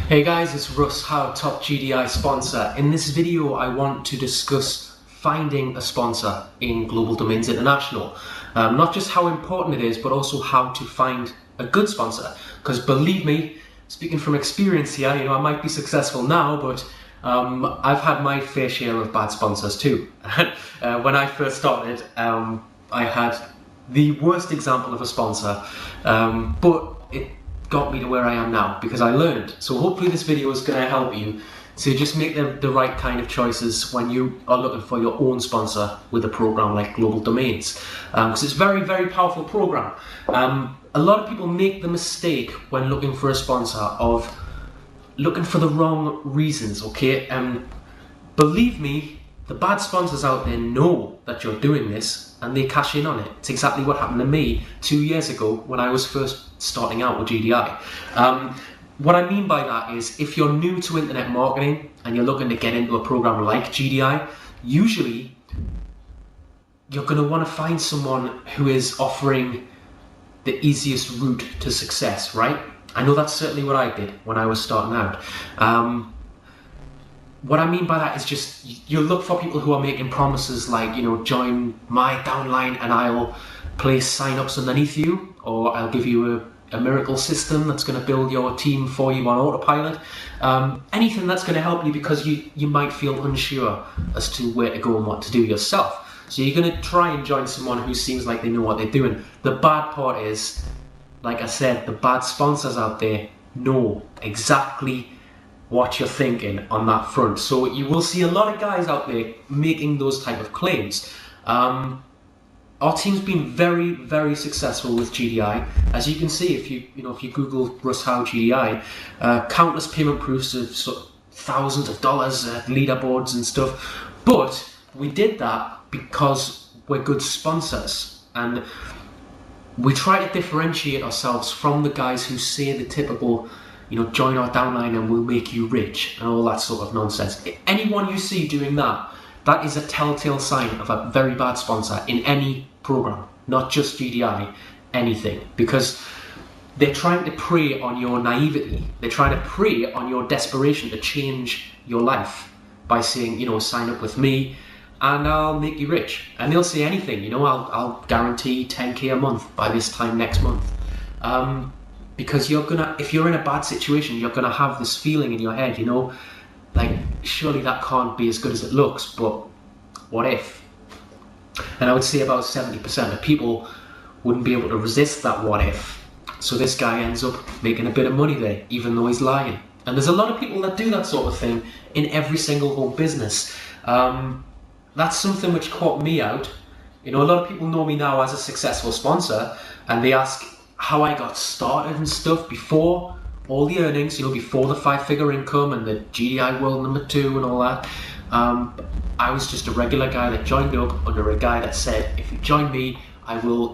Hey guys, it's Russ Howe, top GDI sponsor. In this video I want to discuss finding a sponsor in Global Domains International. Not just how important it is, but also how to find a good sponsor. Because believe me, speaking from experience here, I might be successful now, but I've had my fair share of bad sponsors too. When I first started, I had the worst example of a sponsor, but it got me to where I am now because I learned. So hopefully this video is going to help you to just make the right kind of choices when you are looking for your own sponsor with a program like Global Domains, because it's a very, very powerful program. A lot of people make the mistake when looking for a sponsor of looking for the wrong reasons, okay? Believe me, the bad sponsors out there know that you're doing this and they cash in on it. It's exactly what happened to me 2 years ago when I was first starting out with GDI. What I mean by that is, if you're new to internet marketing and you're looking to get into a program like GDI, usually you're going to want to find someone who is offering the easiest route to success, right? I know that's certainly what I did when I was starting out. What I mean by that is just, you look for people who are making promises like, join my downline and I'll place sign-ups underneath you, or I'll give you a miracle system that's going to build your team for you on autopilot. Anything that's going to help you because you might feel unsure as to where to go and what to do yourself. So you're going to try and join someone who seems like they know what they're doing. The bad part is, like I said, the bad sponsors out there know exactly what you're thinking on that front. So you will see a lot of guys out there making those type of claims. Our team's been very, very successful with GDI. As you can see, if you Google Russ Howe GDI, countless payment proofs of thousands of dollars, leaderboards and stuff. But we did that because we're good sponsors, and we try to differentiate ourselves from the guys who say the typical, join our downline and we'll make you rich and all that sort of nonsense. Anyone you see doing that, that is a telltale sign of a very bad sponsor in any program, not just GDI, anything, because they're trying to prey on your naivety. They're trying to prey on your desperation to change your life by saying, sign up with me and I'll make you rich. And they'll say anything, I'll guarantee 10K a month by this time next month. Because if you're in a bad situation, you're gonna have this feeling in your head, like, surely that can't be as good as it looks, but what if? And I would say about 70% of people wouldn't be able to resist that what if. So this guy ends up making a bit of money there, even though he's lying. And there's a lot of people that do that sort of thing in every single home business. That's something which caught me out. A lot of people know me now as a successful sponsor, and they ask how I got started and stuff before all the earnings, before the 5-figure income and the GDI World #2 and all that. I was just a regular guy that joined up under a guy that said, if you join me, I will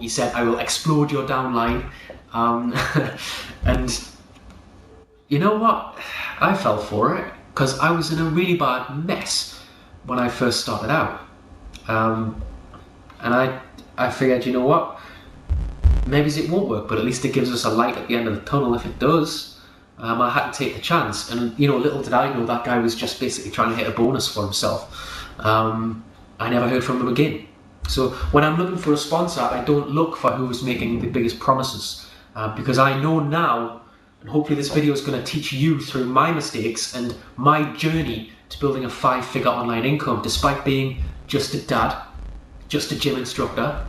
explode your downline. And you know what? I fell for it because I was in a really bad mess when I first started out. And I figured, you know what? Maybe it won't work, but at least it gives us a light at the end of the tunnel if it does. I had to take the chance, and little did I know that guy was just basically trying to hit a bonus for himself. I never heard from him again. So when I'm looking for a sponsor, I don't look for who's making the biggest promises, because I know now, and hopefully this video is going to teach you through my mistakes and my journey to building a 5-figure online income, despite being just a dad, just a gym instructor,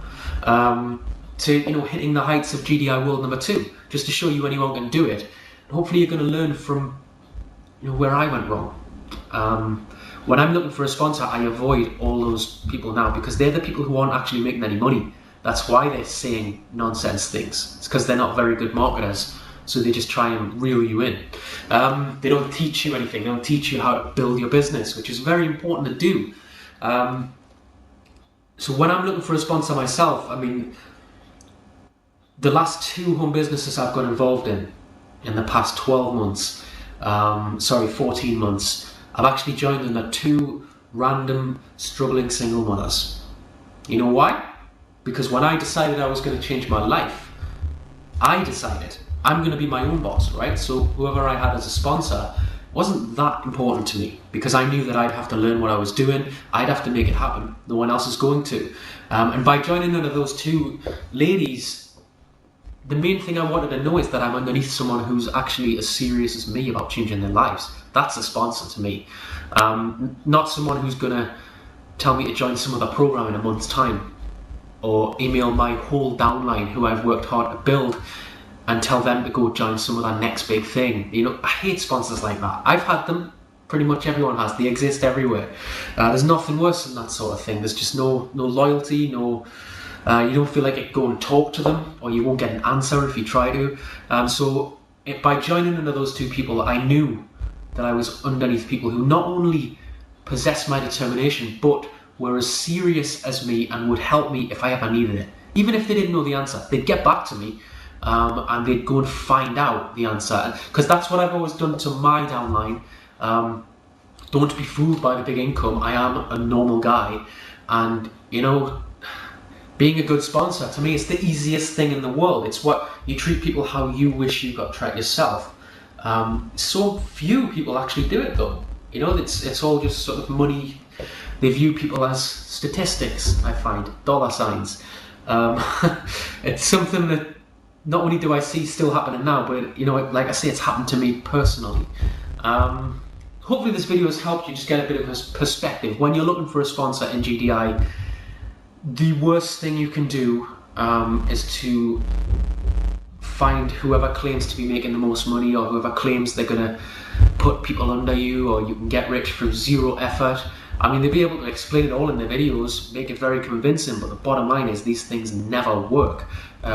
to hitting the heights of GDI World #2, just to show you anyone can do it. And hopefully you're going to learn from where I went wrong. When I'm looking for a sponsor, I avoid all those people now because they're the people who aren't actually making any money. That's why they're saying nonsense things. It's because they're not very good marketers, so they just try and reel you in. They don't teach you anything. They don't teach you how to build your business, which is very important to do. So when I'm looking for a sponsor myself, the last 2 home businesses I've got involved in the past 12 months, 14 months, I've actually joined under 2 random struggling single mothers. You know why? Because when I decided I was going to change my life, I decided I'm going to be my own boss, right? So whoever I had as a sponsor wasn't that important to me, because I knew that I'd have to learn what I was doing. I'd have to make it happen. No one else is going to. And by joining under those two ladies, the main thing I wanted to know is that I'm underneath someone who's actually as serious as me about changing their lives. That's a sponsor to me. Not someone who's going to tell me to join some other program in a month's time, or email my whole downline who I've worked hard to build and tell them to go join some of that next big thing. You know, I hate sponsors like that. I've had them. Pretty much everyone has. They exist everywhere. There's nothing worse than that sort of thing. There's just no loyalty, you don't feel like you go and talk to them, or you won't get an answer if you try to. By joining under those two people, I knew that I was underneath people who not only possessed my determination, but were as serious as me and would help me if I ever needed it. Even if they didn't know the answer, they'd get back to me. And they'd go and find out the answer, because that's what I've always done to my downline. Don't be fooled by the big income. I am a normal guy, and being a good sponsor, to me, it's the easiest thing in the world. It's what you treat people how you wish you got treated yourself. So few people actually do it though. It's all just sort of money. They view people as statistics, I find, dollar signs. It's something that not only do I see still happening now, but like I say, it's happened to me personally. Hopefully this video has helped you just get a bit of a perspective. When you're looking for a sponsor in GDI, the worst thing you can do is to find whoever claims to be making the most money, or whoever claims they're going to put people under you, or you can get rich through zero effort. I mean, they'll be able to explain it all in their videos, make it very convincing, but the bottom line is these things never work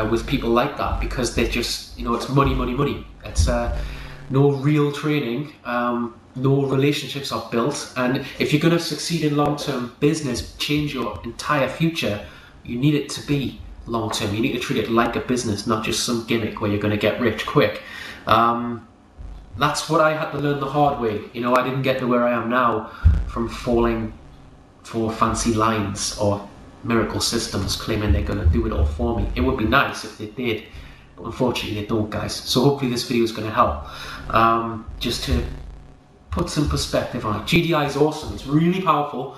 with people like that, because they're just, it's money, money, money. It's no real training, no relationships are built, and if you're going to succeed in long-term business, change your entire future, you need it to be long-term. You need to treat it like a business, not just some gimmick where you're going to get rich quick. That's what I had to learn the hard way. I didn't get to where I am now from falling for fancy lines or miracle systems claiming they're going to do it all for me. It would be nice if they did, but unfortunately they don't, guys. So hopefully this video is going to help, just to put some perspective on it. GDI is awesome, it's really powerful,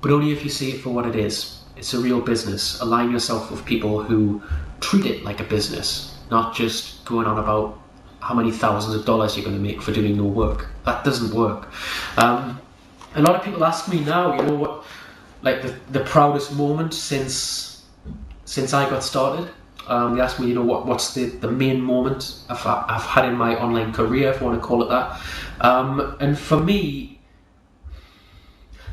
but only if you see it for what it is. It's a real business. Align yourself with people who treat it like a business, not just going on about how many thousands of dollars you're going to make for doing no work. That doesn't work. A lot of people ask me now, what, like the proudest moment since I got started. They ask me, what's the main moment I've had in my online career, if you want to call it that. And for me,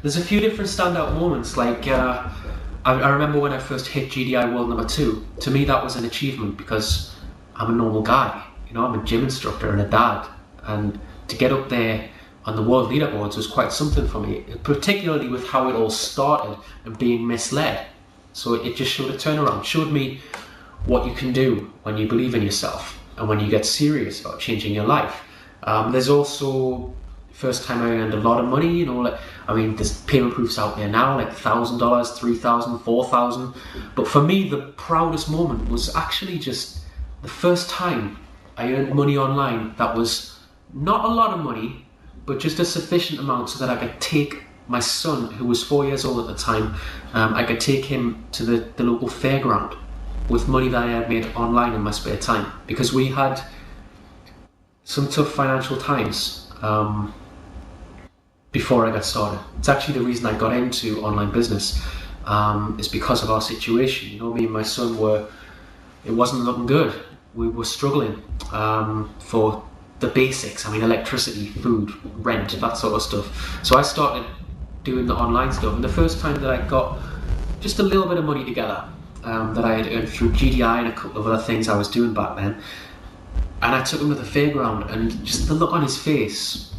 there's a few different standout moments. Like I remember when I first hit GDI World number 2. To me, that was an achievement, because I'm a normal guy. I'm a gym instructor and a dad, and to get up there on the world leaderboards was quite something for me, particularly with how it all started and being misled. So it just showed a turnaround, showed me what you can do when you believe in yourself and when you get serious about changing your life. There's also first time I earned a lot of money. There's payment proofs out there now, like $1,000, $3,000, $4,000. But for me, the proudest moment was actually just the first time I earned money online that was not a lot of money, but just a sufficient amount so that I could take my son, who was 4 years old at the time, I could take him to the local fairground with money that I had made online in my spare time, because we had some tough financial times before I got started. It's actually the reason I got into online business, is because of our situation. Me and my son it wasn't looking good. We were struggling for the basics. Electricity, food, rent, that sort of stuff. So I started doing the online stuff, and the first time that I got just a little bit of money together that I had earned through GDI and a couple of other things I was doing back then, and I took him to the fairground, and just the look on his face,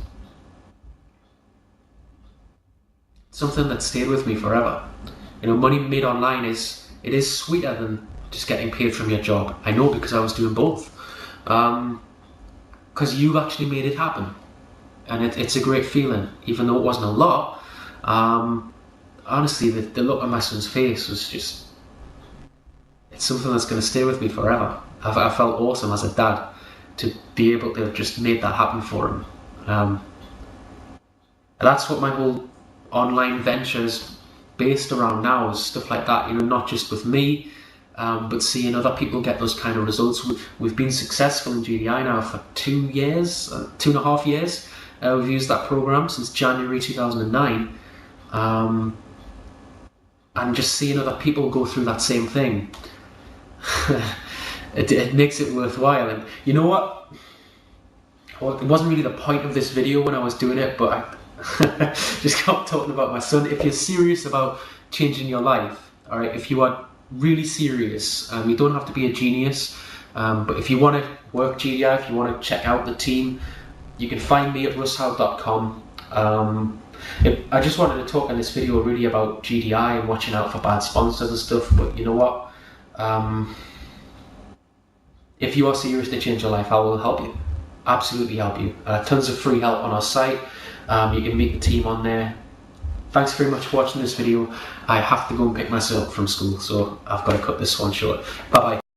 something that stayed with me forever. Money made online is sweeter than just getting paid from your job. I know, because I was doing both. Because you actually made it happen, and it's a great feeling, even though it wasn't a lot. Honestly, the look on my son's face was just, it's something that's going to stay with me forever. I felt awesome as a dad to be able to just make that happen for him. And that's what my whole online venture is based around now, is stuff like that, you know, not just with me, but seeing other people get those kind of results. We've been successful in GDI now for 2 years, 2.5 years. We've used that program since January 2009. And just seeing other people go through that same thing, it makes it worthwhile. And you know what? Well, it wasn't really the point of this video when I was doing it, but I just got talking about my son. If you're serious about changing your life, all right, if you are really serious, you don't have to be a genius, but if you want to work GDI, if you want to check out the team, you can find me at russhowe.com. I just wanted to talk in this video really about GDI and watching out for bad sponsors and stuff, but you know what? If you are serious to change your life, I will help you. Absolutely help you. Tons of free help on our site. You can meet the team on there. Thanks very much for watching this video. I have to go and pick my son up from school, so I've got to cut this one short. Bye bye.